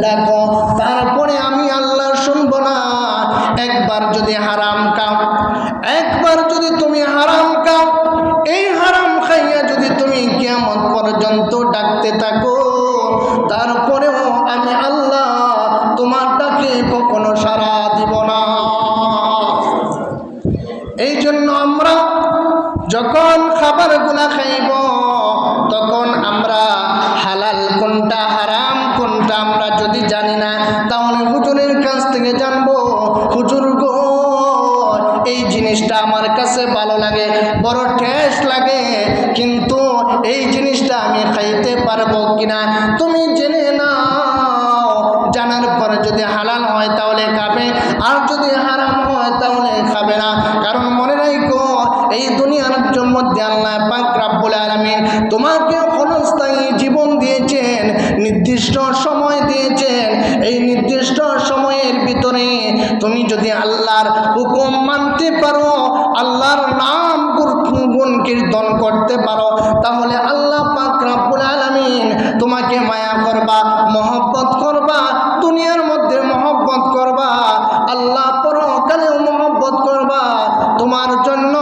দেখো, তারপরে আমি আল্লাহ শুনবো না। একবার যদি হারাম খাও, একবার যদি তুমি হারাম খাও, এই হারাম খাইয়া যদি তুমি কিয়ামত পর্যন্ত ডাকতে থাকো, তারপরেও আমি আল্লাহ তোমার ডাকে কখনো সাড়া দিব না। এই জন্য আমরা যখন খাবারগুলা খাইব, তখন আমরা হালাল কোনটা হারাম কোনটা আমরা যদি জানি না, তাহলে হুজুরের কাছ থেকে জানবো। হুজুর গো, এই জিনিসটা আমার কাছে ভালো লাগে, বড় টেস্ট লাগে, কিন্তু এই জিনিসটা আমি খাইতে পারবো কিনা তুমি জেনে নাও। জানার পরে যদি হালাল হয় তাহলে খাবে, আর যদি হারাম হয় তাহলে খাবে না। কারণ মনে রাখো, এই দুনিয়ার মধ্যে আল্লাহ পাক রব্বুল আলামিন তোমাকে ক্ষণস্থায়ী জীবন দিয়েছেন, নির্দিষ্ট সময় দিয়েছেন। এই নির্দিষ্ট সময়ের ভিতরে তুমি যদি আল্লাহর হুকুম মানতে পারো, আল্লাহর নাম গুণ কীর্তন করতে পারো, তাহলে আল্লাহ পাক রব্বুল আলামিন তোমাকে মায়া করবা, মহব্বত করবা, দুনিয়ার মধ্যে মহব্বত করবা, আল্লাহ পরকালেও মহব্বত করবা। তোমার জন্য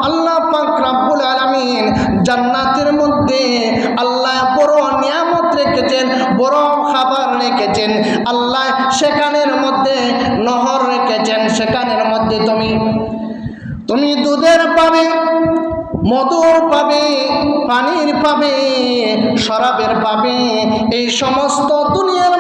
আল্লাহ পাক রব্বুল আলামিন জান্নাতের মধ্যে আল্লাহ বড় নিয়ামত রেখেছেন, বড় খাবার রেখেছেন। আল্লাহ সেখানের মধ্যে নহর রেখেছেন, সেখানের মধ্যে তুমি দুধের পাবে, মধুর পাবে, পানির পাবে, শরাবের পাবে। এই সমস্ত দুনিয়ার